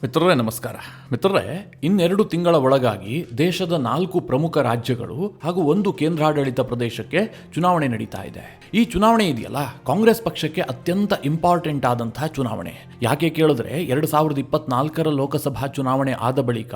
ಮಿತ್ರರೇ ನಮಸ್ಕಾರ. ಮಿತ್ರರೇ, ಇನ್ನೆರಡು ತಿಂಗಳ ಒಳಗಾಗಿ ದೇಶದ 4 ಪ್ರಮುಖ ರಾಜ್ಯಗಳು ಹಾಗೂ 1 ಕೇಂದ್ರಾಡಳಿತ ಪ್ರದೇಶಕ್ಕೆ ಚುನಾವಣೆ ನಡೀತಾ ಇದೆ. ಈ ಚುನಾವಣೆ ಇದೆಯಲ್ಲ, ಕಾಂಗ್ರೆಸ್ ಪಕ್ಷಕ್ಕೆ ಅತ್ಯಂತ ಇಂಪಾರ್ಟೆಂಟ್ ಆದಂತಹ ಚುನಾವಣೆ. ಯಾಕೆ ಕೇಳಿದ್ರೆ 2024ರ ಲೋಕಸಭಾ ಚುನಾವಣೆ ಆದ ಬಳಿಕ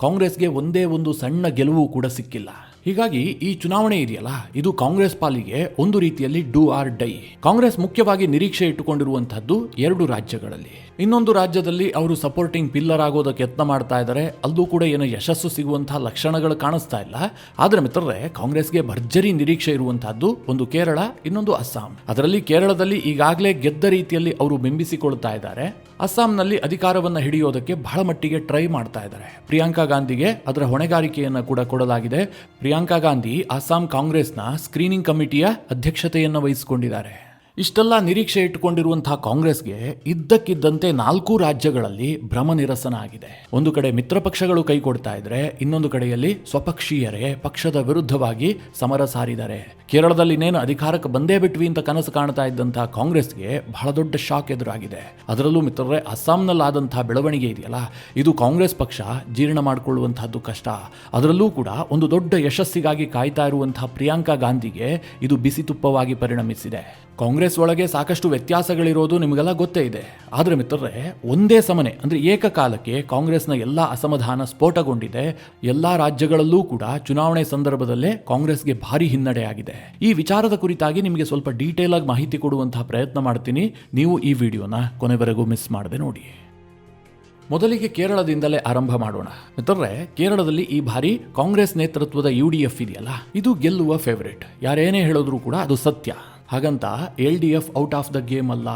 ಕಾಂಗ್ರೆಸ್ಗೆ ಒಂದೇ ಒಂದು ಸಣ್ಣ ಗೆಲುವು ಕೂಡ ಸಿಕ್ಕಿಲ್ಲ. ಹೀಗಾಗಿ ಈ ಚುನಾವಣೆ ಇದೆಯಲ್ಲ, ಇದು ಕಾಂಗ್ರೆಸ್ ಪಾಲಿಗೆ ಒಂದು ರೀತಿಯಲ್ಲಿ ಡೂ ಆರ್ ಡೈ. ಕಾಂಗ್ರೆಸ್ ಮುಖ್ಯವಾಗಿ ನಿರೀಕ್ಷೆ ಇಟ್ಟುಕೊಂಡಿರುವಂತಹದ್ದು 2 ರಾಜ್ಯಗಳಲ್ಲಿ. ಇನ್ನೊಂದು ರಾಜ್ಯದಲ್ಲಿ ಅವರು ಸಪೋರ್ಟಿಂಗ್ ಪಿಲ್ಲರ್ ಆಗೋದಕ್ಕೆ ಯತ್ನ ಮಾಡ್ತಾ ಇದ್ದಾರೆ. ಅಲ್ಲೂ ಕೂಡ ಏನೋ ಯಶಸ್ಸು ಸಿಗುವಂತಹ ಲಕ್ಷಣಗಳು ಕಾಣಿಸ್ತಾ ಇಲ್ಲ. ಆದ್ರೆ ಮಿತ್ರರೇ, ಕಾಂಗ್ರೆಸ್ಗೆ ಭರ್ಜರಿ ನಿರೀಕ್ಷೆ ಇರುವಂತಹದ್ದು ಒಂದು ಕೇರಳ, ಇನ್ನೊಂದು ಅಸ್ಸಾಂ. ಅದರಲ್ಲಿ ಕೇರಳದಲ್ಲಿ ಈಗಾಗಲೇ ಗೆದ್ದ ರೀತಿಯಲ್ಲಿ ಅವರು ಬಿಂಬಿಸಿಕೊಳ್ತಾ ಇದ್ದಾರೆ. ಅಸ್ಸಾಂನಲ್ಲಿ ಅಧಿಕಾರವನ್ನು ಹಿಡಿಯೋದಕ್ಕೆ ಬಹಳ ಮಟ್ಟಿಗೆ ಟ್ರೈ ಮಾಡ್ತಾ ಇದ್ದಾರೆ. ಪ್ರಿಯಾಂಕಾ ಗಾಂಧಿಗೆ ಅದರ ಹೊಣೆಗಾರಿಕೆಯನ್ನು ಕೂಡ ಕೊಡಲಾಗಿದೆ. ಪ್ರಿಯಾಂಕಾ ಗಾಂಧಿ ಅಸ್ಸಾಂ ಕಾಂಗ್ರೆಸ್ನ ಸ್ಕ್ರೀನಿಂಗ್ ಕಮಿಟಿಯ ಅಧ್ಯಕ್ಷತೆಯನ್ನು ವಹಿಸಿಕೊಂಡಿದ್ದಾರೆ. ಇಷ್ಟೆಲ್ಲ ನಿರೀಕ್ಷೆ ಇಟ್ಟುಕೊಂಡಿರುವಂತಹ ಕಾಂಗ್ರೆಸ್ಗೆ ಇದ್ದಕ್ಕಿದ್ದಂತೆ 4 ರಾಜ್ಯಗಳಲ್ಲಿ ಭ್ರಮ ನಿರಸನ ಆಗಿದೆ. ಒಂದು ಕಡೆ ಮಿತ್ರ ಪಕ್ಷಗಳು ಕೈ ಕೊಡ್ತಾ ಇದ್ರೆ, ಇನ್ನೊಂದು ಕಡೆಯಲ್ಲಿ ಸ್ವಪಕ್ಷೀಯರೇ ಪಕ್ಷದ ವಿರುದ್ಧವಾಗಿ ಸಮರ ಸಾರಿದ್ದಾರೆ. ಕೇರಳದಲ್ಲಿ ಇನ್ನೇನು ಅಧಿಕಾರಕ್ಕೆ ಬಂದೇ ಬಿಟ್ವಿ ಅಂತ ಕನಸು ಕಾಣ್ತಾ ಇದ್ದಂತಹ ಕಾಂಗ್ರೆಸ್ಗೆ ಬಹಳ ದೊಡ್ಡ ಶಾಕ್ ಎದುರಾಗಿದೆ. ಅದರಲ್ಲೂ ಮಿತ್ರರೇ, ಅಸ್ಸಾಂನಲ್ಲಾದಂತಹ ಬೆಳವಣಿಗೆ ಇದೆಯಲ್ಲ, ಇದು ಕಾಂಗ್ರೆಸ್ ಪಕ್ಷ ಜೀರ್ಣ ಮಾಡಿಕೊಳ್ಳುವಂತಹದ್ದು ಕಷ್ಟ. ಅದರಲ್ಲೂ ಕೂಡ ಒಂದು ದೊಡ್ಡ ಯಶಸ್ಸಿಗಾಗಿ ಕಾಯ್ತಾ ಇರುವಂತಹ ಪ್ರಿಯಾಂಕಾ ಗಾಂಧಿಗೆ ಇದು ಬಿಸಿ ತುಪ್ಪವಾಗಿ ಪರಿಣಮಿಸಿದೆ. ಕಾಂಗ್ರೆಸ್ ಒಳಗೆ ಸಾಕಷ್ಟು ವ್ಯತ್ಯಾಸಗಳಿರೋದು ನಿಮಗೆಲ್ಲ ಗೊತ್ತೇ ಇದೆ. ಆದರೆ ಮಿತ್ರರೇ, ಒಂದೇ ಸಮನೆ ಅಂದರೆ ಏಕಕಾಲಕ್ಕೆ ಕಾಂಗ್ರೆಸ್ನ ಎಲ್ಲ ಅಸಮಾಧಾನ ಸ್ಫೋಟಗೊಂಡಿದೆ. ಎಲ್ಲ ರಾಜ್ಯಗಳಲ್ಲೂ ಕೂಡ ಚುನಾವಣೆ ಸಂದರ್ಭದಲ್ಲೇ ಕಾಂಗ್ರೆಸ್ಗೆ ಭಾರಿ ಹಿನ್ನಡೆ ಆಗಿದೆ. ಈ ವಿಚಾರದ ಕುರಿತಾಗಿ ನಿಮಗೆ ಸ್ವಲ್ಪ ಡೀಟೇಲ್ ಆಗಿ ಮಾಹಿತಿ ಕೊಡುವಂತಹ ಪ್ರಯತ್ನ ಮಾಡ್ತೀನಿ. ನೀವು ಈ ವಿಡಿಯೋನ ಕೊನೆವರೆಗೂ ಮಿಸ್ ಮಾಡದೆ ನೋಡಿ. ಮೊದಲಿಗೆ ಕೇರಳದಿಂದಲೇ ಆರಂಭ ಮಾಡೋಣ. ಮಿತ್ರರೇ, ಕೇರಳದಲ್ಲಿ ಈ ಬಾರಿ ಕಾಂಗ್ರೆಸ್ ನೇತೃತ್ವದ UDF ಇದೆಯಲ್ಲ, ಇದು ಗೆಲ್ಲುವ ಫೇವರೇಟ್. ಯಾರೇನೇ ಹೇಳಿದ್ರು ಕೂಡ ಅದು ಸತ್ಯ. ಹಾಗಂತ LDF out of the game ಅಲ್ಲ.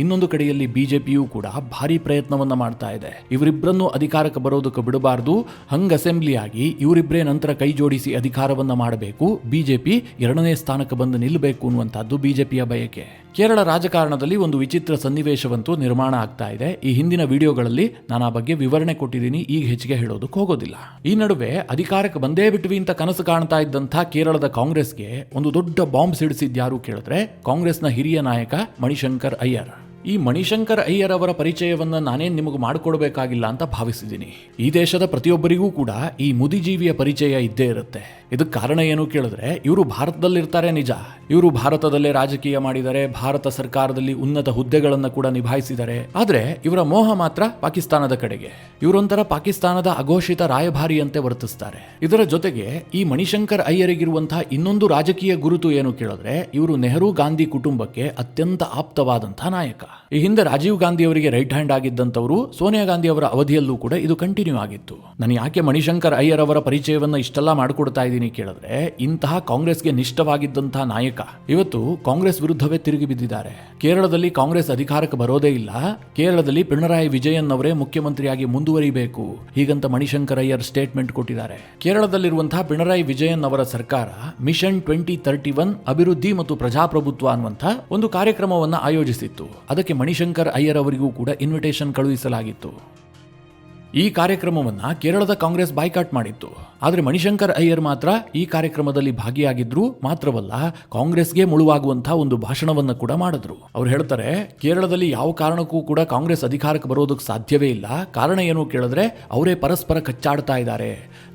ಇನ್ನೊಂದು ಕಡೆಯಲ್ಲಿ ಬಿಜೆಪಿಯೂ ಕೂಡ ಭಾರಿ ಪ್ರಯತ್ನವನ್ನ ಮಾಡ್ತಾ ಇದೆ. ಇವರಿಬ್ಬರನ್ನು ಅಧಿಕಾರಕ್ಕೆ ಬರೋದಕ್ಕೆ ಬಿಡಬಾರ್ದು. ಹಂಗ್ ಅಸೆಂಬ್ಲಿ ಆಗಿ ಇವರಿಬ್ಬರೇ ನಂತರ ಕೈ ಜೋಡಿಸಿ ಅಧಿಕಾರವನ್ನ ಮಾಡಬೇಕು. ಬಿಜೆಪಿ 2ನೇ ಸ್ಥಾನಕ್ಕೆ ಬಂದು ನಿಲ್ಲಬೇಕು ಅನ್ನುವಂಥದ್ದು ಬಿಜೆಪಿಯ ಬಯಕೆ. ಕೇರಳ ರಾಜಕಾರಣದಲ್ಲಿ ಒಂದು ವಿಚಿತ್ರ ಸನ್ನಿವೇಶವಂತೂ ನಿರ್ಮಾಣ ಆಗ್ತಾ ಇದೆ. ಈ ಹಿಂದಿನ ವಿಡಿಯೋಗಳಲ್ಲಿ ನಾನು ಆ ಬಗ್ಗೆ ವಿವರಣೆ ಕೊಟ್ಟಿದ್ದೀನಿ, ಈಗ ಹೆಚ್ಚಿಗೆ ಹೇಳೋದಕ್ಕೆ ಹೋಗೋದಿಲ್ಲ. ಈ ನಡುವೆ ಅಧಿಕಾರಕ್ಕೆ ಬಂದೇ ಬಿಟ್ವಿ ಅಂತ ಕನಸು ಕಾಣ್ತಾ ಇದ್ದಂಥ ಕೇರಳದ ಕಾಂಗ್ರೆಸ್ಗೆ ಒಂದು ದೊಡ್ಡ ಬಾಂಬ್ ಸಿಡಿಸಿದ್ಯಾರು ಕೇಳಿದ್ರೆ, ಕಾಂಗ್ರೆಸ್ನ ಹಿರಿಯ ನಾಯಕ ಮಣಿಶಂಕರ್ ಅಯ್ಯರ್. ಈ ಮಣಿಶಂಕರ್ ಅಯ್ಯರ್ ಅವರ ಪರಿಚಯವನ್ನ ನಾನೇನು ನಿಮಗೆ ಮಾಡಿಕೊಡ್ಬೇಕಾಗಿಲ್ಲ ಅಂತ ಭಾವಿಸಿದ್ದೀನಿ. ಈ ದೇಶದ ಪ್ರತಿಯೊಬ್ಬರಿಗೂ ಕೂಡ ಈ ಮುದಿಜೀವಿಯ ಪರಿಚಯ ಇದ್ದೇ ಇರುತ್ತೆ. ಇದಕ್ಕೆ ಕಾರಣ ಏನು ಕೇಳಿದ್ರೆ, ಇವರು ಭಾರತದಲ್ಲಿರ್ತಾರೆ ನಿಜ, ಇವರು ಭಾರತದಲ್ಲೇ ರಾಜಕೀಯ ಮಾಡಿದ್ದಾರೆ, ಭಾರತ ಸರ್ಕಾರದಲ್ಲಿ ಉನ್ನತ ಹುದ್ದೆಗಳನ್ನು ಕೂಡ ನಿಭಾಯಿಸಿದ್ದಾರೆ. ಆದ್ರೆ ಇವರ ಮೋಹ ಮಾತ್ರ ಪಾಕಿಸ್ತಾನದ ಕಡೆಗೆ. ಇವರೊಂಥರ ಪಾಕಿಸ್ತಾನದ ಅಘೋಷಿತ ರಾಯಭಾರಿಯಂತೆ ವರ್ತಿಸ್ತಾರೆ. ಇದರ ಜೊತೆಗೆ ಈ ಮಣಿಶಂಕರ್ ಅಯ್ಯರಿಗಿರುವಂತಹ ಇನ್ನೊಂದು ರಾಜಕೀಯ ಗುರುತು ಏನು ಕೇಳಿದ್ರೆ, ಇವರು ನೆಹರು ಗಾಂಧಿ ಕುಟುಂಬಕ್ಕೆ ಅತ್ಯಂತ ಆಪ್ತವಾದಂತಹ ನಾಯಕ. ಈ ಹಿಂದೆ ರಾಜೀವ್ ಗಾಂಧಿ ಅವರಿಗೆ ರೈಟ್ ಹ್ಯಾಂಡ್ ಆಗಿದ್ದಂಥವರು ಸೋನಿಯಾ ಗಾಂಧಿ ಅವರ ಅವಧಿಯಲ್ಲೂ ಕೂಡ ಇದು ಕಂಟಿನ್ಯೂ ಆಗಿತ್ತು. ನಾನು ಯಾಕೆ ಮಣಿಶಂಕರ್ ಅಯ್ಯರ್ ಅವರ ಪರಿಚಯವನ್ನ ಇಷ್ಟೆಲ್ಲ ಮಾಡಿಕೊಡ್ತಾ ಇದ್ದೀನಿ ಕೇಳಿದ್ರೆ, ಇಂತಹ ಕಾಂಗ್ರೆಸ್ಗೆ ನಿಷ್ಠವಾಗಿದ್ದಂತಹ ನಾಯಕ ಇವತ್ತು ಕಾಂಗ್ರೆಸ್ ವಿರುದ್ಧವೇ ತಿರುಗಿ ಬಿದ್ದಿದ್ದಾರೆ. ಕೇರಳದಲ್ಲಿ ಕಾಂಗ್ರೆಸ್ ಅಧಿಕಾರಕ್ಕೆ ಬರೋದೇ ಇಲ್ಲ. ಕೇರಳದಲ್ಲಿ ಪಿಣರಾಯಿ ವಿಜಯನ್ ಅವರೇ ಮುಖ್ಯಮಂತ್ರಿಯಾಗಿ ಮುಂದುವರಿಬೇಕು, ಹೀಗಂತ ಮಣಿಶಂಕರ್ ಅಯ್ಯರ್ ಸ್ಟೇಟ್ಮೆಂಟ್ ಕೊಟ್ಟಿದ್ದಾರೆ. ಕೇರಳದಲ್ಲಿರುವಂತಹ ಪಿಣರಾಯಿ ವಿಜಯನ್ ಅವರ ಸರ್ಕಾರ ಮಿಷನ್ 2031 ಅಭಿವೃದ್ಧಿ ಮತ್ತು ಪ್ರಜಾಪ್ರಭುತ್ವ ಅನ್ನುವಂಥ ಒಂದು ಕಾರ್ಯಕ್ರಮವನ್ನು ಆಯೋಜಿಸಿತ್ತು. ಅದಕ್ಕೆ ಮಣಿಶಂಕರ್ ಅಯ್ಯರ್ ಅವರಿಗೂ ಕೂಡ ಇನ್ವಿಟೇಷನ್ ಕಳುಹಿಸಲಾಗಿತ್ತು. ಈ ಕಾರ್ಯಕ್ರಮವನ್ನು ಕೇರಳದ ಕಾಂಗ್ರೆಸ್ ಬಾಯ್ಕಾಟ್ ಮಾಡಿತ್ತು. ಆದರೆ ಮಣಿಶಂಕರ್ ಅಯ್ಯರ್ ಮಾತ್ರ ಈ ಕಾರ್ಯಕ್ರಮದಲ್ಲಿ ಭಾಗಿಯಾಗಿದ್ರು. ಮಾತ್ರವಲ್ಲ, ಕಾಂಗ್ರೆಸ್ಗೆ ಮುಳುವಾಗುವಂತಹ ಒಂದು ಭಾಷಣವನ್ನು ಕೂಡ ಮಾಡಿದ್ರು. ಅವ್ರು ಹೇಳ್ತಾರೆ, ಕೇರಳದಲ್ಲಿ ಯಾವ ಕಾರಣಕ್ಕೂ ಕೂಡ ಕಾಂಗ್ರೆಸ್ ಅಧಿಕಾರಕ್ಕೆ ಬರೋದಕ್ಕೆ ಸಾಧ್ಯವೇ ಇಲ್ಲ. ಕಾರಣ ಏನು ಕೇಳಿದ್ರೆ, ಅವರೇ ಪರಸ್ಪರ ಕಚ್ಚಾಡ್ತಾ ಇದ್ದಾರೆ.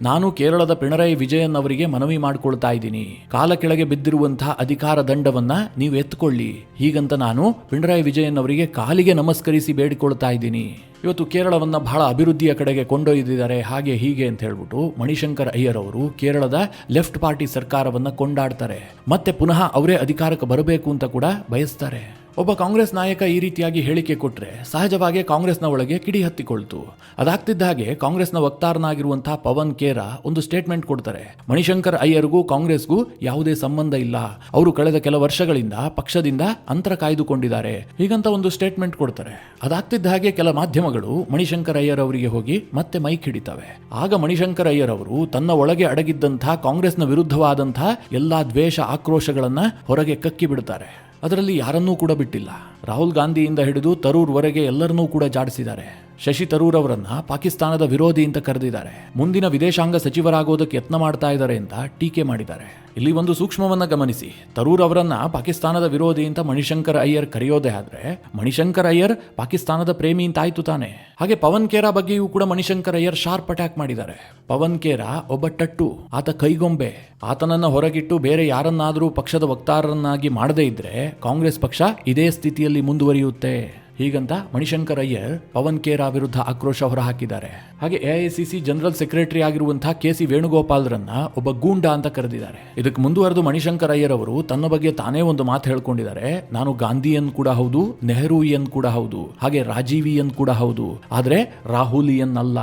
ನಾನು ಕೇರಳದ ಪಿಣರಾಯಿ ವಿಜಯನ್ ಅವರಿಗೆ ಮನವಿ ಮಾಡಿಕೊಳ್ತಾ ಇದ್ದೀನಿ, ಕಾಲ ಕೆಳಗೆ ಬಿದ್ದಿರುವಂತಹ ಅಧಿಕಾರ ದಂಡವನ್ನ ನೀವು ಎತ್ಕೊಳ್ಳಿ, ಹೀಗಂತ ನಾನು ಪಿಣರಾಯಿ ವಿಜಯನ್ ಅವರಿಗೆ ಕಾಲಿಗೆ ನಮಸ್ಕರಿಸಿ ಬೇಡಿಕೊಳ್ತಾ ಇದ್ದೀನಿ. ಇವತ್ತು ಕೇರಳವನ್ನ ಬಹಳ ಅಭಿವೃದ್ಧಿಯ ಕಡೆಗೆ ಕೊಂಡೊಯ್ದಿದ್ದಾರೆ, ಹಾಗೆ ಹೀಗೆ ಅಂತ ಹೇಳ್ಬಿಟ್ಟು ಮಣಿಶಂಕರ್ ಅಯ್ಯರ್ ಅವರು ಕೇರಳದ ಲೆಫ್ಟ್ ಪಾರ್ಟಿ ಸರ್ಕಾರವನ್ನ ಕೊಂಡಾಡ್ತಾರೆ. ಮತ್ತೆ ಪುನಃ ಅವರೇ ಅಧಿಕಾರಕ್ಕೆ ಬರಬೇಕು ಅಂತ ಕೂಡ ಬಯಸ್ತಾರೆ. ಒಬ್ಬ ಕಾಂಗ್ರೆಸ್ ನಾಯಕ ಈ ರೀತಿಯಾಗಿ ಹೇಳಿಕೆ ಕೊಟ್ಟರೆ ಸಹಜವಾಗಿ ಕಾಂಗ್ರೆಸ್ನ ಒಳಗೆ ಕಿಡಿ ಹತ್ತಿಕೊಳ್ತು. ಅದಾಗ್ತಿದ್ದ ಹಾಗೆ ಕಾಂಗ್ರೆಸ್ನ ವಕ್ತಾರನಾಗಿರುವಂತಹ ಪವನ್ ಖೇರಾ ಒಂದು ಸ್ಟೇಟ್ಮೆಂಟ್ ಕೊಡ್ತಾರೆ. ಮಣಿಶಂಕರ್ ಅಯ್ಯರ್ಗೂ ಕಾಂಗ್ರೆಸ್ಗೂ ಯಾವುದೇ ಸಂಬಂಧ ಇಲ್ಲ, ಅವರು ಕಳೆದ ಕೆಲ ವರ್ಷಗಳಿಂದ ಪಕ್ಷದಿಂದ ಅಂತರ ಕಾಯ್ದುಕೊಂಡಿದ್ದಾರೆ, ಹೀಗಂತ ಒಂದು ಸ್ಟೇಟ್ಮೆಂಟ್ ಕೊಡ್ತಾರೆ. ಅದಾಗ್ತಿದ್ದ ಹಾಗೆ ಕೆಲ ಮಾಧ್ಯಮಗಳು ಮಣಿಶಂಕರ್ ಅಯ್ಯರ್ ಅವರಿಗೆ ಹೋಗಿ ಮತ್ತೆ ಮೈಕ್ ಹಿಡಿತವೆ. ಆಗ ಮಣಿಶಂಕರ್ ಅಯ್ಯರ್ ಅವರು ತನ್ನ ಒಳಗೆ ಅಡಗಿದ್ದಂತಹ ಕಾಂಗ್ರೆಸ್ನ ವಿರುದ್ಧವಾದಂತಹ ಎಲ್ಲಾ ದ್ವೇಷ ಆಕ್ರೋಶಗಳನ್ನ ಹೊರಗೆ ಕಕ್ಕಿ ಬಿಡುತ್ತಾರೆ. ಅದರಲ್ಲಿ ಯಾರನ್ನೂ ಕೂಡ ಬಿಟ್ಟಿಲ್ಲ. ರಾಹುಲ್ ಗಾಂಧಿಯಿಂದ ಹಿಡಿದು ತರೂರ್ ವರೆಗೆ ಎಲ್ಲರನ್ನೂ ಕೂಡ ಜಾಡಿಸಿದ್ದಾರೆ. ಶಶಿ ತರೂರ್ ಅವರನ್ನ ಪಾಕಿಸ್ತಾನದ ವಿರೋಧಿ ಅಂತ ಕರೆದಿದ್ದಾರೆ. ಮುಂದಿನ ವಿದೇಶಾಂಗ ಸಚಿವರಾಗೋದಕ್ಕೆ ಯತ್ನ ಮಾಡ್ತಾ ಇದ್ದಾರೆ ಅಂತ ಟೀಕೆ ಮಾಡಿದ್ದಾರೆ. ಇಲ್ಲಿ ಒಂದು ಸೂಕ್ಷ್ಮವನ್ನ ಗಮನಿಸಿ. ತರೂರ್ ಅವರನ್ನ ಪಾಕಿಸ್ತಾನದ ವಿರೋಧಿ ಅಂತ ಮಣಿಶಂಕರ್ ಅಯ್ಯರ್ ಕರೆಯೋದೇ ಆದ್ರೆ ಮಣಿಶಂಕರ್ ಅಯ್ಯರ್ ಪಾಕಿಸ್ತಾನದ ಪ್ರೇಮಿ ಅಂತ ಆಯ್ತು ತಾನೆ. ಹಾಗೆ ಪವನ್ ಖೇರಾ ಬಗ್ಗೆಯೂ ಕೂಡ ಮಣಿಶಂಕರ್ ಅಯ್ಯರ್ ಶಾರ್ಪ್ ಅಟ್ಯಾಕ್ ಮಾಡಿದ್ದಾರೆ. ಪವನ್ ಖೇರಾ ಒಬ್ಬ ಟಟ್ಟು, ಆತ ಕೈಗೊಂಬೆ. ಆತನನ್ನ ಹೊರಗಿಟ್ಟು ಬೇರೆ ಯಾರನ್ನಾದರೂ ಪಕ್ಷದ ವಕ್ತಾರರನ್ನಾಗಿ ಮಾಡದೇ ಇದ್ರೆ ಕಾಂಗ್ರೆಸ್ ಪಕ್ಷ ಇದೇ ಸ್ಥಿತಿಯಲ್ಲಿ ಮುಂದುವರಿಯುತ್ತೆ. ಹೀಗಂತ ಮಣಿಶಂಕರ್ ಅಯ್ಯರ್ ಪವನ್ ಖೇರಾ ವಿರುದ್ಧ ಆಕ್ರೋಶ ಹೊರಹಾಕಿದ್ದಾರೆ. ಹಾಗೆ ಎಐಸಿಸಿ ಜನರಲ್ ಸೆಕ್ರೆಟರಿ ಆಗಿರುವಂತಹ ಕೆಸಿ ವೇಣುಗೋಪಾಲ್ರನ್ನ ಒಬ್ಬ ಗೂಂಡ ಅಂತ ಕರೆದಿದ್ದಾರೆ. ಇದಕ್ಕೆ ಮುಂದುವರೆದು ಮಣಿಶಂಕರ್ ಅಯ್ಯರ್ ಅವರು ತನ್ನ ಬಗ್ಗೆ ತಾನೇ ಒಂದು ಮಾತು ಹೇಳ್ಕೊಂಡಿದ್ದಾರೆ. ನಾನು ಗಾಂಧಿಯನ್ ಕೂಡ ಹೌದು, ನೆಹರೂಯನ್ ಕೂಡ ಹೌದು, ಹಾಗೆ ರಾಜೀವಿಯನ್ ಕೂಡ ಹೌದು, ಆದ್ರೆ ರಾಹುಲಿಯನ್ ಅಲ್ಲ.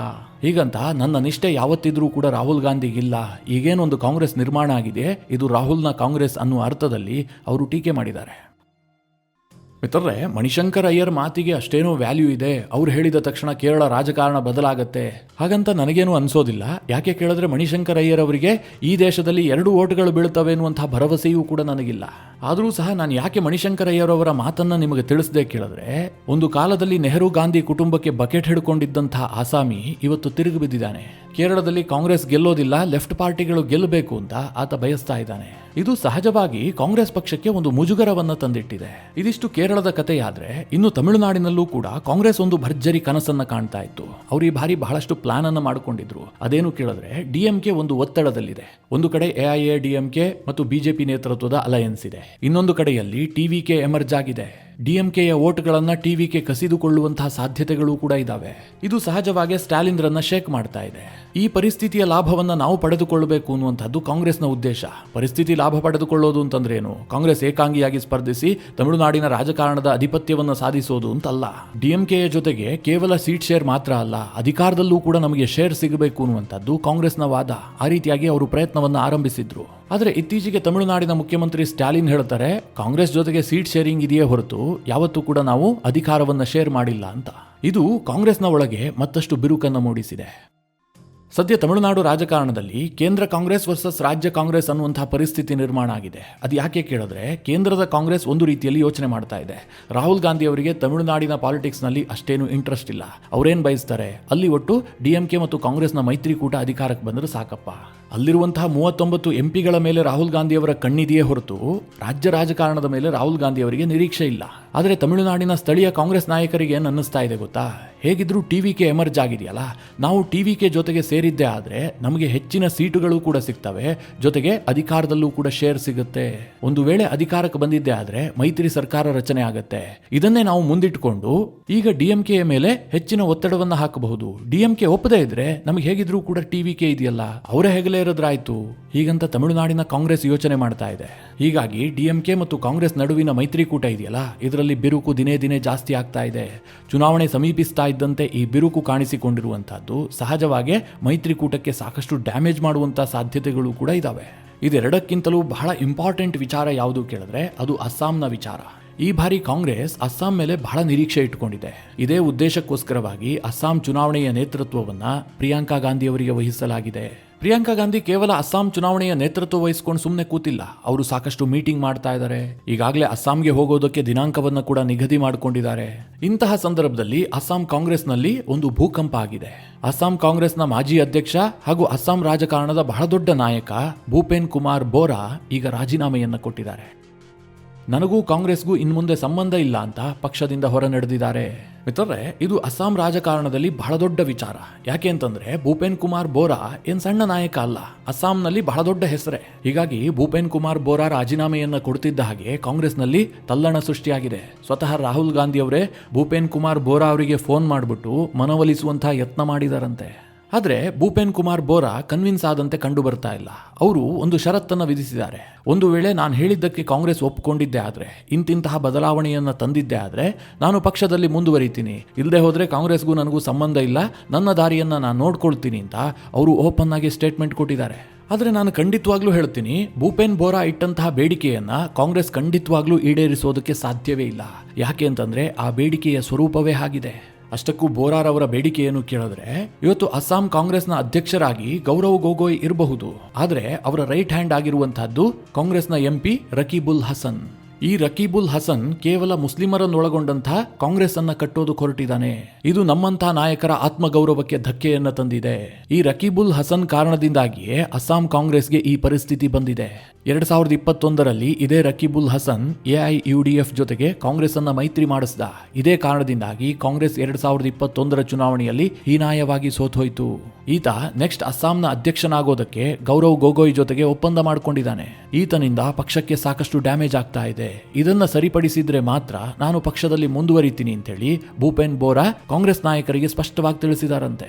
ಹೀಗಂತ ನನ್ನ ನಿಷ್ಠೆ ಯಾವತ್ತಿದ್ರೂ ಕೂಡ ರಾಹುಲ್ ಗಾಂಧಿಗಿಲ್ಲ. ಈಗೇನೊಂದು ಕಾಂಗ್ರೆಸ್ ನಿರ್ಮಾಣ ಆಗಿದೆ, ಇದು ರಾಹುಲ್ನ ಕಾಂಗ್ರೆಸ್ ಅನ್ನುವ ಅರ್ಥದಲ್ಲಿ ಅವರು ಟೀಕೆ ಮಾಡಿದ್ದಾರೆ. ಮಿತ್ರರೇ, ಮಣಿಶಂಕರ್ ಅಯ್ಯರ್ ಮಾತಿಗೆ ಅಷ್ಟೇನೋ ವ್ಯಾಲ್ಯೂ ಇದೆ. ಅವ್ರು ಹೇಳಿದ ತಕ್ಷಣ ಕೇರಳ ರಾಜಕಾರಣ ಬದಲಾಗತ್ತೆ ಹಾಗಂತ ನನಗೇನು ಅನ್ಸೋದಿಲ್ಲ. ಯಾಕೆ ಕೇಳಿದ್ರೆ ಮಣಿಶಂಕರ್ ಅಯ್ಯರ್ ಅವರಿಗೆ ಈ ದೇಶದಲ್ಲಿ 2 ಓಟ್ಗಳು ಬೀಳ್ತವೆ ಅನ್ನುವಂತಹ ಭರವಸೆಯೂ ಕೂಡ ನನಗಿಲ್ಲ. ಆದರೂ ಸಹ ನಾನು ಯಾಕೆ ಮಣಿಶಂಕರ್ ಅಯ್ಯರ್ ಅವರ ಮಾತನ್ನ ನಿಮಗೆ ತಿಳಿಸದೆ ಕೇಳಿದ್ರೆ, ಒಂದು ಕಾಲದಲ್ಲಿ ನೆಹರು ಗಾಂಧಿ ಕುಟುಂಬಕ್ಕೆ ಬಕೆಟ್ ಹಿಡ್ಕೊಂಡಿದ್ದಂತಹ ಆಸಾಮಿ ಇವತ್ತು ತಿರುಗಿ ಬಿದ್ದಿದ್ದಾನೆ. ಕೇರಳದಲ್ಲಿ ಕಾಂಗ್ರೆಸ್ ಗೆಲ್ಲೋದಿಲ್ಲ, ಲೆಫ್ಟ್ ಪಾರ್ಟಿಗಳು ಗೆಲ್ಲಬೇಕು ಅಂತ ಆತ ಬಯಸ್ತಾ ಇದ್ದಾನೆ. ಇದು ಸಹಜವಾಗಿ ಕಾಂಗ್ರೆಸ್ ಪಕ್ಷಕ್ಕೆ ಒಂದು ಮುಜುಗರವನ್ನ ತಂದಿಟ್ಟಿದೆ. ಇದಿಷ್ಟು ಕೇರಳದ ಕಥೆಯಾದ್ರೆ, ಇನ್ನು ತಮಿಳುನಾಡಿನಲ್ಲೂ ಕೂಡ ಕಾಂಗ್ರೆಸ್ ಒಂದು ಭರ್ಜರಿ ಕನಸನ್ನ ಕಾಣ್ತಾ ಇತ್ತು. ಅವರು ಈ ಬಾರಿ ಬಹಳಷ್ಟು ಪ್ಲಾನ್ ಅನ್ನ ಮಾಡಿಕೊಂಡಿದ್ರು. ಅದೇನು ಕೇಳಿದ್ರೆ, ಡಿಎಂಕೆ ಒಂದು ಒತ್ತಡದಲ್ಲಿದೆ. ಒಂದು ಕಡೆ ಎಐಎಡಿಎಂಕೆ ಮತ್ತು ಬಿಜೆಪಿ ನೇತೃತ್ವದ ಅಲಯನ್ಸ್ ಇದೆ. ಇನ್ನೊಂದು ಕಡೆಯಲ್ಲಿ ಟಿವಿಕೆ ಎಮರ್ಜ್ ಆಗಿದೆ. ಡಿಎಂಕೆಯ ಓಟ್ಗಳನ್ನ ಟಿವಿಕೆ ಕಸಿದುಕೊಳ್ಳುವಂತಹ ಸಾಧ್ಯತೆಗಳು ಕೂಡ ಇದಾವೆ. ಇದು ಸಹಜವಾಗಿ ಸ್ಟಾಲಿನ್ರನ್ನ ಶೇಕ್ ಮಾಡ್ತಾ ಇದೆ. ಈ ಪರಿಸ್ಥಿತಿಯ ಲಾಭವನ್ನ ನಾವು ಪಡೆದುಕೊಳ್ಳಬೇಕು ಅನ್ನುವಂಥದ್ದು ಕಾಂಗ್ರೆಸ್ನ ಉದ್ದೇಶ. ಪರಿಸ್ಥಿತಿ ಲಾಭ ಪಡೆದುಕೊಳ್ಳೋದು ಅಂತಂದ್ರೆ ಏನು? ಕಾಂಗ್ರೆಸ್ ಏಕಾಂಗಿಯಾಗಿ ಸ್ಪರ್ಧಿಸಿ ತಮಿಳುನಾಡಿನ ರಾಜಕಾರಣದ ಅಧಿಪತ್ಯವನ್ನು ಸಾಧಿಸೋದು ಅಂತಲ್ಲ. ಡಿಎಂಕೆಯ ಜೊತೆಗೆ ಕೇವಲ ಸೀಟ್ ಶೇರ್ ಮಾತ್ರ ಅಲ್ಲ, ಅಧಿಕಾರದಲ್ಲೂ ಕೂಡ ನಮಗೆ ಶೇರ್ ಸಿಗಬೇಕು ಅನ್ನುವಂಥದ್ದು ಕಾಂಗ್ರೆಸ್ನ ವಾದ. ಆ ರೀತಿಯಾಗಿ ಅವರು ಪ್ರಯತ್ನವನ್ನ ಆರಂಭಿಸಿದ್ರು. ಆದರೆ ಇತ್ತೀಚೆಗೆ ತಮಿಳುನಾಡಿನ ಮುಖ್ಯಮಂತ್ರಿ ಸ್ಟಾಲಿನ್ ಹೇಳ್ತಾರೆ, ಕಾಂಗ್ರೆಸ್ ಜೊತೆಗೆ ಸೀಟ್ ಶೇರಿಂಗ್ ಇದೆಯೇ ಹೊರತು ಯಾವತ್ತೂ ಕೂಡ ನಾವು ಅಧಿಕಾರವನ್ನ ಶೇರ್ ಮಾಡಿಲ್ಲ ಅಂತ. ಇದು ಕಾಂಗ್ರೆಸ್ನ ಒಳಗೆ ಮತ್ತಷ್ಟು ಬಿರುಕನ್ನು ಮೂಡಿಸಿದೆ. ಸದ್ಯ ತಮಿಳುನಾಡು ರಾಜಕಾರಣದಲ್ಲಿ ಕೇಂದ್ರ ಕಾಂಗ್ರೆಸ್ ವರ್ಸಸ್ ರಾಜ್ಯ ಕಾಂಗ್ರೆಸ್ ಅನ್ನುವಂತಹ ಪರಿಸ್ಥಿತಿ ನಿರ್ಮಾಣ ಆಗಿದೆ. ಅದು ಯಾಕೆ ಕೇಳಿದ್ರೆ, ಕೇಂದ್ರದ ಕಾಂಗ್ರೆಸ್ ಒಂದು ರೀತಿಯಲ್ಲಿ ಯೋಚನೆ ಮಾಡ್ತಾ ಇದೆ, ರಾಹುಲ್ ಗಾಂಧಿ ಅವರಿಗೆ ತಮಿಳುನಾಡಿನ ಪಾಲಿಟಿಕ್ಸ್ನಲ್ಲಿ ಅಷ್ಟೇನು ಇಂಟ್ರೆಸ್ಟ್ ಇಲ್ಲ. ಅವರೇನು ಬಯಸ್ತಾರೆ, ಅಲ್ಲಿ ಒಟ್ಟು ಡಿಎಂಕೆ ಮತ್ತು ಕಾಂಗ್ರೆಸ್ನ ಮೈತ್ರಿಕೂಟ ಅಧಿಕಾರಕ್ಕೆ ಬಂದರೆ ಸಾಕಪ್ಪ. ಅಲ್ಲಿರುವಂತಹ 39 ಎಂಪಿಗಳ ಮೇಲೆ ರಾಹುಲ್ ಗಾಂಧಿ ಅವರ ಕಣ್ಣಿದೆಯೇ ಹೊರತು ರಾಜ್ಯ ರಾಜಕಾರಣದ ಮೇಲೆ ರಾಹುಲ್ ಗಾಂಧಿ ಅವರಿಗೆ ನಿರೀಕ್ಷೆ ಇಲ್ಲ. ಆದರೆ ತಮಿಳುನಾಡಿನ ಸ್ಥಳೀಯ ಕಾಂಗ್ರೆಸ್ ನಾಯಕರಿಗೆ ಏನು ಅನ್ನಿಸ್ತಾ ಇದೆ ಗೊತ್ತಾ? ಹೇಗಿದ್ರೂ ಟಿವಿಕೆ ಎಮರ್ಜ್ ಆಗಿದೆಯಲ್ಲ, ನಾವು ಟಿವಿಕೆ ಜೊತೆಗೆ ಸೇರಿದ್ದೇ ಆದರೆ ನಮಗೆ ಹೆಚ್ಚಿನ ಸೀಟುಗಳು ಕೂಡ ಸಿಗ್ತವೆ, ಜೊತೆಗೆ ಅಧಿಕಾರದಲ್ಲೂ ಕೂಡ ಶೇರ್ ಸಿಗುತ್ತೆ. ಒಂದು ವೇಳೆ ಅಧಿಕಾರಕ್ಕೆ ಬಂದಿದ್ದೇ ಆದರೆ ಮೈತ್ರಿ ಸರ್ಕಾರ ರಚನೆ ಆಗುತ್ತೆ. ಇದನ್ನೇ ನಾವು ಮುಂದಿಟ್ಟುಕೊಂಡು ಈಗ ಡಿಎಂಕೆಯ ಮೇಲೆ ಹೆಚ್ಚಿನ ಒತ್ತಡವನ್ನು ಹಾಕಬಹುದು. ಡಿಎಂಕೆ ಒಪ್ಪದೇ ಇದ್ರೆ ನಮಗೆ ಹೇಗಿದ್ರೂ ಕೂಡ ಟಿವಿಕೆ ಇದೆಯಲ್ಲ, ಅವರ ಹೆಗಲೇ ಇರೋದ್ರಾಯ್ತು. ಹೀಗಂತ ತಮಿಳುನಾಡಿನ ಕಾಂಗ್ರೆಸ್ ಯೋಚನೆ ಮಾಡ್ತಾ ಇದೆ. ಹೀಗಾಗಿ ಡಿಎಂಕೆ ಮತ್ತು ಕಾಂಗ್ರೆಸ್ ನಡುವಿನ ಮೈತ್ರಿಕೂಟ ಇದೆಯಲ್ಲ, ಇದರಲ್ಲಿ ಬಿರುಕು ದಿನೇ ದಿನೇ ಜಾಸ್ತಿ ಆಗ್ತಾ ಇದೆ. ಚುನಾವಣೆ ಸಮೀಪಿಸ್ತಾ ಇದ್ದಂತೆ ಈ ಬಿರುಕು ಕಾಣಿಸಿಕೊಂಡಿರುವಂತಹದ್ದು ಸಹಜವಾಗಿ ಮೈತ್ರಿಕೂಟಕ್ಕೆ ಸಾಕಷ್ಟು ಡ್ಯಾಮೇಜ್ ಮಾಡುವಂತಹ ಸಾಧ್ಯತೆಗಳು ಕೂಡ ಇದಾವೆ. ಇದೆರಡಕ್ಕಿಂತಲೂ ಬಹಳ ಇಂಪಾರ್ಟೆಂಟ್ ವಿಚಾರ ಯಾವುದು ಕೇಳಿದ್ರೆ ಅದು ಅಸ್ಸಾಂನ ವಿಚಾರ. ಈ ಬಾರಿ ಕಾಂಗ್ರೆಸ್ ಅಸ್ಸಾಂ ಮೇಲೆ ಬಹಳ ನಿರೀಕ್ಷೆ ಇಟ್ಟುಕೊಂಡಿದೆ. ಇದೇ ಉದ್ದೇಶಕ್ಕೋಸ್ಕರವಾಗಿ ಅಸ್ಸಾಂ ಚುನಾವಣೆಯ ನೇತೃತ್ವವನ್ನ ಪ್ರಿಯಾಂಕಾ ಗಾಂಧಿ ಅವರಿಗೆ ವಹಿಸಲಾಗಿದೆ. ಪ್ರಿಯಾಂಕಾ ಗಾಂಧಿ ಕೇವಲ ಅಸ್ಸಾಂ ಚುನಾವಣೆಯ ನೇತೃತ್ವ ವಹಿಸಿಕೊಂಡು ಸುಮ್ಮನೆ ಕೂತಿಲ್ಲ, ಅವರು ಸಾಕಷ್ಟು ಮೀಟಿಂಗ್ ಮಾಡ್ತಾ ಇದ್ದಾರೆ. ಈಗಾಗಲೇ ಅಸ್ಸಾಂಗೆ ಹೋಗೋದಕ್ಕೆ ದಿನಾಂಕವನ್ನು ಕೂಡ ನಿಗದಿ ಮಾಡಿಕೊಂಡಿದ್ದಾರೆ. ಇಂತಹ ಸಂದರ್ಭದಲ್ಲಿ ಅಸ್ಸಾಂ ಕಾಂಗ್ರೆಸ್ನಲ್ಲಿ ಒಂದು ಭೂಕಂಪ ಆಗಿದೆ. ಅಸ್ಸಾಂ ಕಾಂಗ್ರೆಸ್ನ ಮಾಜಿ ಅಧ್ಯಕ್ಷ ಹಾಗೂ ಅಸ್ಸಾಂ ರಾಜಕಾರಣದ ಬಹಳ ದೊಡ್ಡ ನಾಯಕ ಭೂಪೇನ್ ಕುಮಾರ್ ಬೋರಾ ಈಗ ರಾಜೀನಾಮೆಯನ್ನು ಕೊಟ್ಟಿದ್ದಾರೆ. ನನಗೂ ಕಾಂಗ್ರೆಸ್ಗೂ ಇನ್ಮುಂದೆ ಸಂಬಂಧ ಇಲ್ಲ ಅಂತ ಪಕ್ಷದಿಂದ ಹೊರ ನಡೆದಿದ್ದಾರೆ. ಮಿತ್ರರೇ, ಇದು ಅಸ್ಸಾಂ ರಾಜಕಾರಣದಲ್ಲಿ ಬಹಳ ದೊಡ್ಡ ವಿಚಾರ. ಯಾಕೆ ಅಂತಂದ್ರೆ ಭೂಪೇನ್ ಕುಮಾರ್ ಬೋರಾ ಏನ್ ಸಣ್ಣ ನಾಯಕ ಅಲ್ಲ, ಅಸ್ಸಾಂನಲ್ಲಿ ಬಹಳ ದೊಡ್ಡ ಹೆಸರೇ. ಹೀಗಾಗಿ ಭೂಪೇನ್ ಕುಮಾರ್ ಬೋರಾ ರಾಜೀನಾಮೆಯನ್ನ ಕೊಡ್ತಿದ್ದ ಹಾಗೆ ಕಾಂಗ್ರೆಸ್ನಲ್ಲಿ ತಲ್ಲಣ ಸೃಷ್ಟಿಯಾಗಿದೆ. ಸ್ವತಃ ರಾಹುಲ್ ಗಾಂಧಿ ಅವರೇ ಭೂಪೇನ್ ಕುಮಾರ್ ಬೋರಾ ಅವರಿಗೆ ಫೋನ್ ಮಾಡಿಬಿಟ್ಟು ಮನವೊಲಿಸುವಂತಹ ಯತ್ನ ಮಾಡಿದಾರಂತೆ. ಆದರೆ ಭೂಪೇನ್ ಕುಮಾರ್ ಬೋರಾ ಕನ್ವಿನ್ಸ್ ಆದಂತೆ ಕಂಡು ಬರ್ತಾ ಇಲ್ಲ. ಅವರು ಒಂದು ಷರತ್ತನ್ನು ವಿಧಿಸಿದ್ದಾರೆ. ಒಂದು ವೇಳೆ ನಾನು ಹೇಳಿದ್ದಕ್ಕೆ ಕಾಂಗ್ರೆಸ್ ಒಪ್ಪಿಕೊಂಡಿದ್ದೆ ಆದರೆ, ಇಂತಿಂತಹ ಬದಲಾವಣೆಯನ್ನು ತಂದಿದ್ದೆ ಆದರೆ ನಾನು ಪಕ್ಷದಲ್ಲಿ ಮುಂದುವರಿತೀನಿ, ಇಲ್ಲದೆ ಹೋದರೆ ಕಾಂಗ್ರೆಸ್ಗೂ ನನಗೂ ಸಂಬಂಧ ಇಲ್ಲ, ನನ್ನ ದಾರಿಯನ್ನು ನಾನು ನೋಡ್ಕೊಳ್ತೀನಿ ಅಂತ ಅವರು ಓಪನ್ ಆಗಿ ಸ್ಟೇಟ್ಮೆಂಟ್ ಕೊಟ್ಟಿದ್ದಾರೆ. ಆದರೆ ನಾನು ಖಂಡಿತವಾಗ್ಲೂ ಹೇಳ್ತೀನಿ, ಭೂಪೇನ್ ಬೋರಾ ಇಟ್ಟಂತಹ ಬೇಡಿಕೆಯನ್ನ ಕಾಂಗ್ರೆಸ್ ಖಂಡಿತವಾಗ್ಲೂ ಈಡೇರಿಸೋದಕ್ಕೆ ಸಾಧ್ಯವೇ ಇಲ್ಲ. ಯಾಕೆ ಅಂತಂದ್ರೆ ಆ ಬೇಡಿಕೆಯ ಸ್ವರೂಪವೇ ಆಗಿದೆ. ಅಷ್ಟಕ್ಕೂ ಬೋರಾರವರ ಬೇಡಿಕೆಯನ್ನು ಕೇಳಿದ್ರೆ, ಇವತ್ತು ಅಸ್ಸಾಂ ಕಾಂಗ್ರೆಸ್ನ ಅಧ್ಯಕ್ಷರಾಗಿ ಗೌರವ್ ಗೊಗೊಯ್ ಇರಬಹುದು, ಆದರೆ ಅವರ ರೈಟ್ ಹ್ಯಾಂಡ್ ಆಗಿರುವಂತಹದ್ದು ಕಾಂಗ್ರೆಸ್ನ ಎಂಪಿ ರಕೀಬುಲ್ ಹಸನ್. ಈ ರಕೀಬುಲ್ ಹಸನ್ ಕೇವಲ ಮುಸ್ಲಿಮರನ್ನೊಳಗೊಂಡಂತಹ ಕಾಂಗ್ರೆಸ್ ಅನ್ನ ಕಟ್ಟೋದು ಹೊರಟಿದ್ದಾನೆ. ಇದು ನಮ್ಮಂತಹ ನಾಯಕರ ಆತ್ಮಗೌರವಕ್ಕೆ ಧಕ್ಕೆಯನ್ನ ತಂದಿದೆ. ಈ ರಕೀಬುಲ್ ಹಸನ್ ಕಾರಣದಿಂದಾಗಿಯೇ ಅಸ್ಸಾಂ ಕಾಂಗ್ರೆಸ್ಗೆ ಈ ಪರಿಸ್ಥಿತಿ ಬಂದಿದೆ. 2021ರಲ್ಲಿ ಇದೇ ರಕೀಬುಲ್ ಹಸನ್ AIUDF ಜೊತೆಗೆ ಕಾಂಗ್ರೆಸ್ ಅನ್ನ ಮೈತ್ರಿ ಮಾಡಿಸಿದ. ಇದೇ ಕಾರಣದಿಂದಾಗಿ ಕಾಂಗ್ರೆಸ್ 2021ರ ಚುನಾವಣೆಯಲ್ಲಿ ಹೀನಾಯವಾಗಿ ಸೋತೋಯ್ತು. ಈತ ನೆಕ್ಸ್ಟ್ ಅಸ್ಸಾಂನ ಅಧ್ಯಕ್ಷನಾಗೋದಕ್ಕೆ ಗೌರವ್ ಗೊಗೊಯ್ ಜೊತೆಗೆ ಒಪ್ಪಂದ ಮಾಡಿಕೊಂಡಿದ್ದಾನೆ. ಈತನಿಂದ ಪಕ್ಷಕ್ಕೆ ಸಾಕಷ್ಟು ಡ್ಯಾಮೇಜ್ ಆಗ್ತಾ ಇದೆ. ಇದನ್ನ ಸರಿಪಡಿಸಿದ್ರೆ ಮಾತ್ರ ನಾನು ಪಕ್ಷದಲ್ಲಿ ಮುಂದುವರಿತೀನಿ ಅಂತೇಳಿ ಭೂಪೇನ್ ಬೋರಾ ಕಾಂಗ್ರೆಸ್ ನಾಯಕರಿಗೆ ಸ್ಪಷ್ಟವಾಗಿ ತಿಳಿಸಿದಾರಂತೆ.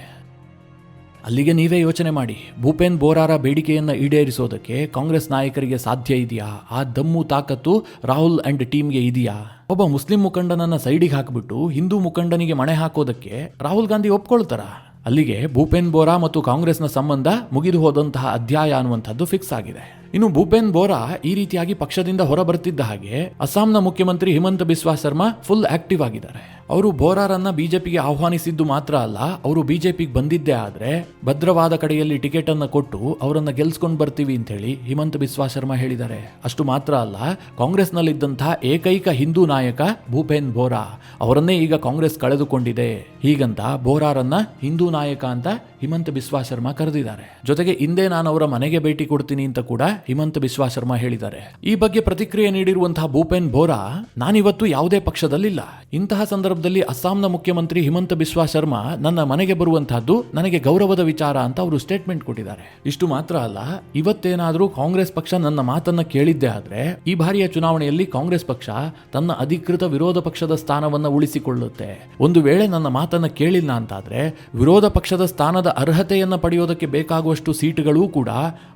ಅಲ್ಲಿಗೆ ನೀವೇ ಯೋಚನೆ ಮಾಡಿ, ಭೂಪೇನ್ ಬೋರಾರ ಬೇಡಿಕೆಯನ್ನ ಈಡೇರಿಸೋದಕ್ಕೆ ಕಾಂಗ್ರೆಸ್ ನಾಯಕರಿಗೆ ಸಾಧ್ಯ ಇದೆಯಾ? ಆ ದಮ್ಮು ತಾಕತ್ತು ರಾಹುಲ್ ಅಂಡ್ ಟೀಮ್ಗೆ ಇದೆಯಾ? ಒಬ್ಬ ಮುಸ್ಲಿಂ ಮುಖಂಡನನ್ನ ಸೈಡಿಗೆ ಹಾಕಿಬಿಟ್ಟು ಹಿಂದೂ ಮುಖಂಡನಿಗೆ ಮಣೆ ಹಾಕೋದಕ್ಕೆ ರಾಹುಲ್ ಗಾಂಧಿ ಒಪ್ಕೊಳ್ತಾರ? ಅಲ್ಲಿಗೆ ಭೂಪೇನ್ ಬೋರಾ ಮತ್ತು ಕಾಂಗ್ರೆಸ್ನ ಸಂಬಂಧ ಮುಗಿದು ಹೋದಂತಹ ಅಧ್ಯಾಯ ಅನ್ನುವಂಥದ್ದು ಫಿಕ್ಸ್ ಆಗಿದೆ. ಇನ್ನು ಭೂಪೇನ್ ಬೋರಾ ಈ ರೀತಿಯಾಗಿ ಪಕ್ಷದಿಂದ ಹೊರ ಬರ್ತಿದ್ದ ಹಾಗೆ ಅಸ್ಸಾಂನ ಮುಖ್ಯಮಂತ್ರಿ ಹಿಮಂತ ಬಿಸ್ವಾ ಶರ್ಮಾ ಫುಲ್ ಆಕ್ಟಿವ್ ಆಗಿದ್ದಾರೆ. ಅವರು ಬೋರಾರನ್ನ ಬಿಜೆಪಿಗೆ ಆಹ್ವಾನಿಸಿದ್ದು ಮಾತ್ರ ಅಲ್ಲ, ಅವರು ಬಿಜೆಪಿಗೆ ಬಂದಿದ್ದೇ ಆದ್ರೆ ಭದ್ರವಾದ ಕಡೆಯಲ್ಲಿ ಟಿಕೆಟ್ ಅನ್ನ ಕೊಟ್ಟು ಅವರನ್ನ ಗೆಲ್ಸ್ಕೊಂಡು ಬರ್ತೀವಿ ಅಂತ ಹೇಳಿ ಹಿಮಂತ ಬಿಸ್ವಾ ಶರ್ಮಾ ಹೇಳಿದ್ದಾರೆ. ಅಷ್ಟು ಮಾತ್ರ ಅಲ್ಲ, ಕಾಂಗ್ರೆಸ್ನಲ್ಲಿದ್ದಂತಹ ಏಕೈಕ ಹಿಂದೂ ನಾಯಕ ಭೂಪೇನ್ ಬೋರಾ ಅವರನ್ನೇ ಈಗ ಕಾಂಗ್ರೆಸ್ ಕಳೆದುಕೊಂಡಿದೆ. ಹೀಗಂತ ಬೋರಾರನ್ನ ಹಿಂದೂ ನಾಯಕ ಅಂತ ಹಿಮಂತ ಬಿಸ್ವಾ ಶರ್ಮಾ ಕರೆದಿದ್ದಾರೆ. ಜೊತೆಗೆ ಇಂದೇ ನಾನು ಅವರ ಮನೆಗೆ ಭೇಟಿ ಕೊಡ್ತೀನಿ ಅಂತ ಕೂಡ ಹಿಮಂತ ಬಿಸ್ವಾ ಶರ್ಮಾ ಹೇಳಿದ್ದಾರೆ. ಈ ಬಗ್ಗೆ ಪ್ರತಿಕ್ರಿಯೆ ನೀಡಿರುವಂತಹ ಭೂಪೇನ್ ಬೋರಾ, ನಾನಿವತ್ತು ಯಾವುದೇ ಪಕ್ಷದಲ್ಲಿಲ್ಲ. ಇಂತಹ ಸಂದರ್ಭದಲ್ಲಿ ಅಸ್ಸಾಂನ ಮುಖ್ಯಮಂತ್ರಿ ಹಿಮಂತ ಬಿಸ್ವಾ ಶರ್ಮಾ ನನ್ನ ಮನೆಗೆ ಬರುವಂತಹದ್ದು ನನಗೆ ಗೌರವದ ವಿಚಾರ ಅಂತ ಅವರು ಸ್ಟೇಟ್ಮೆಂಟ್ ಕೊಟ್ಟಿದ್ದಾರೆ. ಇಷ್ಟು ಮಾತ್ರ ಅಲ್ಲ, ಇವತ್ತೇನಾದರೂ ಕಾಂಗ್ರೆಸ್ ಪಕ್ಷ ನನ್ನ ಮಾತನ್ನ ಕೇಳಿದ್ದೇ ಆದ್ರೆ ಈ ಬಾರಿಯ ಚುನಾವಣೆಯಲ್ಲಿ ಕಾಂಗ್ರೆಸ್ ಪಕ್ಷ ತನ್ನ ಅಧಿಕೃತ ವಿರೋಧ ಪಕ್ಷದ ಸ್ಥಾನವನ್ನ ಉಳಿಸಿಕೊಳ್ಳುತ್ತೆ. ಒಂದು ವೇಳೆ ನನ್ನ ಮಾತನ್ನ ಕೇಳಿಲ್ಲ ಅಂತಾದ್ರೆ ವಿರೋಧ ಪಕ್ಷದ ಸ್ಥಾನದ ಅರ್ಹತೆಯನ್ನ ಪಡೆಯೋದಕ್ಕೆ ಬೇಕಾಗುವಷ್ಟು ಸೀಟುಗಳೂ ಕೂಡ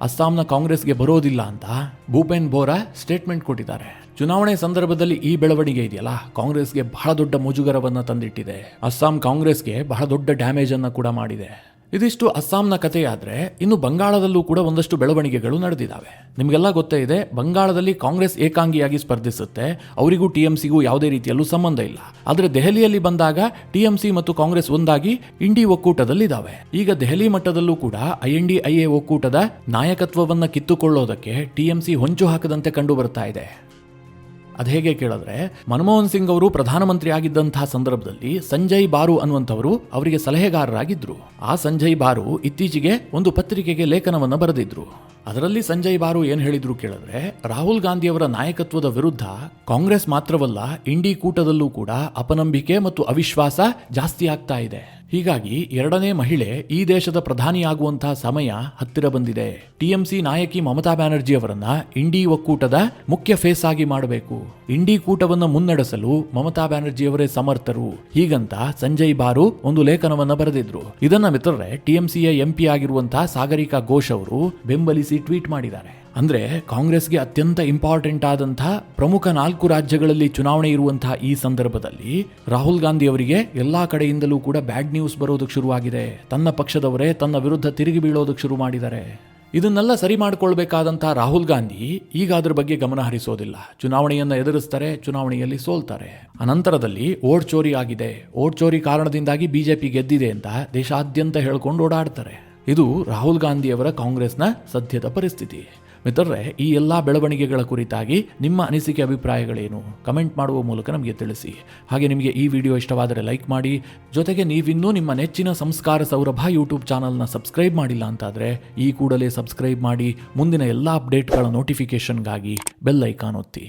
ಅಸ್ಸಾಂನ ಕಾಂಗ್ರೆಸ್ಗೆ ಬರೋದಿಲ್ಲ ಅಂತ ಭೂಪೇನ್ ಬೋರಾ ಸ್ಟೇಟ್ಮೆಂಟ್ ಕೊಟ್ಟಿದ್ದಾರೆ. ಚುನಾವಣೆ ಸಂದರ್ಭದಲ್ಲಿ ಈ ಬೆಳವಣಿಗೆ ಇದೆಯಲ್ಲ, ಕಾಂಗ್ರೆಸ್ಗೆ ಬಹಳ ದೊಡ್ಡ ಮುಜುಗರವನ್ನ ತಂದಿಟ್ಟಿದೆ. ಅಸ್ಸಾಂ ಕಾಂಗ್ರೆಸ್ಗೆ ಬಹಳ ದೊಡ್ಡ ಡ್ಯಾಮೇಜ್ ಅನ್ನ ಕೂಡ ಮಾಡಿದೆ. ಇದಿಷ್ಟು ಅಸ್ಸಾಂನ ಕಥೆಯಾದ್ರೆ, ಇನ್ನು ಬಂಗಾಳದಲ್ಲೂ ಕೂಡ ಒಂದಷ್ಟು ಬೆಳವಣಿಗೆಗಳು ನಡೆದಿದ್ದಾವೆ. ನಿಮಗೆಲ್ಲ ಗೊತ್ತೇ ಇದೆ, ಬಂಗಾಳದಲ್ಲಿ ಕಾಂಗ್ರೆಸ್ ಏಕಾಂಗಿಯಾಗಿ ಸ್ಪರ್ಧಿಸುತ್ತೆ. ಅವರಿಗೂ TMCಗೂ ಯಾವುದೇ ರೀತಿಯಲ್ಲೂ ಸಂಬಂಧ ಇಲ್ಲ. ಆದರೆ ದೆಹಲಿಯಲ್ಲಿ ಬಂದಾಗ TMC ಮತ್ತು ಕಾಂಗ್ರೆಸ್ ಒಂದಾಗಿ ಇಂಡಿ ಒಕ್ಕೂಟದಲ್ಲಿದ್ದಾವೆ. ಈಗ ದೆಹಲಿ ಮಟ್ಟದಲ್ಲೂ ಕೂಡ INDIA ಒಕ್ಕೂಟದ ನಾಯಕತ್ವವನ್ನ ಕಿತ್ತುಕೊಳ್ಳೋದಕ್ಕೆ TMC ಹೊಂಚು ಹಾಕದಂತೆ ಕಂಡು ಬರ್ತಾ ಇದೆ. ಅದು ಹೇಗೆ ಕೇಳಿದ್ರೆ, ಮನಮೋಹನ್ ಸಿಂಗ್ ಅವರು ಪ್ರಧಾನಮಂತ್ರಿ ಆಗಿದ್ದಂತಹ ಸಂದರ್ಭದಲ್ಲಿ ಸಂಜಯ್ ಬಾರು ಅನ್ನುವಂಥವರು ಅವರಿಗೆ ಸಲಹೆಗಾರರಾಗಿದ್ರು. ಆ ಸಂಜಯ್ ಬಾರು ಇತ್ತೀಚೆಗೆ ಒಂದು ಪತ್ರಿಕೆಗೆ ಲೇಖನವನ್ನು ಬರೆದಿದ್ರು. ಅದರಲ್ಲಿ ಸಂಜಯ್ ಬಾರು ಏನ್ ಹೇಳಿದ್ರು ಕೇಳಿದ್ರೆ, ರಾಹುಲ್ ಗಾಂಧಿ ಅವರ ನಾಯಕತ್ವದ ವಿರುದ್ಧ ಕಾಂಗ್ರೆಸ್ ಮಾತ್ರವಲ್ಲ, ಇಂಡಿ ಕೂಟದಲ್ಲೂ ಕೂಡ ಅಪನಂಬಿಕೆ ಮತ್ತು ಅವಿಶ್ವಾಸ ಜಾಸ್ತಿ ಆಗ್ತಾ ಇದೆ. ಹೀಗಾಗಿ ಎರಡನೇ ಮಹಿಳೆ ಈ ದೇಶದ ಪ್ರಧಾನಿಯಾಗುವಂತಹ ಸಮಯ ಹತ್ತಿರ ಬಂದಿದೆ. TMC ನಾಯಕಿ ಮಮತಾ ಬ್ಯಾನರ್ಜಿ ಅವರನ್ನ ಇಂಡಿ ಒಕ್ಕೂಟದ ಮುಖ್ಯ ಫೇಸ್ ಆಗಿ ಮಾಡಬೇಕು. ಇಂಡಿ ಕೂಟವನ್ನು ಮುನ್ನಡೆಸಲು ಮಮತಾ ಬ್ಯಾನರ್ಜಿ ಅವರೇ ಸಮರ್ಥರು. ಹೀಗಂತ ಸಂಜಯ್ ಬಾರು ಒಂದು ಲೇಖನವನ್ನ ಬರೆದಿದ್ರು. ಇದನ್ನ ಮಿತ್ರರೇ TMCಯ MP ಆಗಿರುವಂತಹ ಸಾಗರಿಕಾ ಘೋಷ್ ಅವರು ಬೆಂಬಲಿಸಿ ಟ್ವೀಟ್ ಮಾಡಿದ್ದಾರೆ. ಅಂದ್ರೆ ಕಾಂಗ್ರೆಸ್ಗೆ ಅತ್ಯಂತ ಇಂಪಾರ್ಟೆಂಟ್ ಆದಂತಹ ಪ್ರಮುಖ 4 ರಾಜ್ಯಗಳಲ್ಲಿ ಚುನಾವಣೆ ಇರುವಂತಹ ಈ ಸಂದರ್ಭದಲ್ಲಿ ರಾಹುಲ್ ಗಾಂಧಿ ಅವರಿಗೆ ಎಲ್ಲಾ ಕಡೆಯಿಂದಲೂ ಕೂಡ ಬ್ಯಾಡ್ ನ್ಯೂಸ್ ಬರೋದಕ್ಕೆ ಶುರುವಾಗಿದೆ. ತನ್ನ ಪಕ್ಷದವರೇ ತನ್ನ ವಿರುದ್ಧ ತಿರುಗಿ ಬೀಳೋದಕ್ಕೆ ಶುರು ಮಾಡಿದ್ದಾರೆ. ಇದನ್ನೆಲ್ಲ ಸರಿ ಮಾಡಿಕೊಳ್ಬೇಕಾದಂತಹ ರಾಹುಲ್ ಗಾಂಧಿ ಈಗ ಅದ್ರ ಬಗ್ಗೆ ಗಮನ ಹರಿಸೋದಿಲ್ಲ. ಚುನಾವಣೆಯನ್ನ ಎದುರಿಸ್ತಾರೆ, ಚುನಾವಣೆಯಲ್ಲಿ ಸೋಲ್ತಾರೆ. ಅನಂತರದಲ್ಲಿ ಓಟ್ ಚೋರಿ ಆಗಿದೆ, ಓಟ್ ಚೋರಿ ಕಾರಣದಿಂದಾಗಿ ಬಿಜೆಪಿ ಗೆದ್ದಿದೆ ಅಂತ ದೇಶಾದ್ಯಂತ ಹೇಳ್ಕೊಂಡು ಓಡಾಡ್ತಾರೆ. ಇದು ರಾಹುಲ್ ಗಾಂಧಿಯವರ ಕಾಂಗ್ರೆಸ್ನ ಸದ್ಯದ ಪರಿಸ್ಥಿತಿ. ಮಿತ್ರರೇ, ಈ ಎಲ್ಲ ಬೆಳವಣಿಗೆಗಳ ಕುರಿತಾಗಿ ನಿಮ್ಮ ಅನಿಸಿಕೆ ಅಭಿಪ್ರಾಯಗಳೇನು ಕಮೆಂಟ್ ಮಾಡುವ ಮೂಲಕ ನಮಗೆ ತಿಳಿಸಿ. ಹಾಗೆ ನಿಮಗೆ ಈ ವಿಡಿಯೋ ಇಷ್ಟವಾದರೆ ಲೈಕ್ ಮಾಡಿ. ಜೊತೆಗೆ ನೀವಿನ್ನೂ ನಿಮ್ಮ ನೆಚ್ಚಿನ ಸಂಸ್ಕಾರ ಸೌರಭ ಯೂಟ್ಯೂಬ್ ಚಾನಲ್ನ ಸಬ್ಸ್ಕ್ರೈಬ್ ಮಾಡಿಲ್ಲ ಅಂತಾದರೆ ಈ ಕೂಡಲೇ ಸಬ್ಸ್ಕ್ರೈಬ್ ಮಾಡಿ. ಮುಂದಿನ ಎಲ್ಲ ಅಪ್ಡೇಟ್ಗಳ ನೋಟಿಫಿಕೇಷನ್ಗಾಗಿ ಬೆಲ್ ಐಕಾನ್ ಒತ್ತಿ.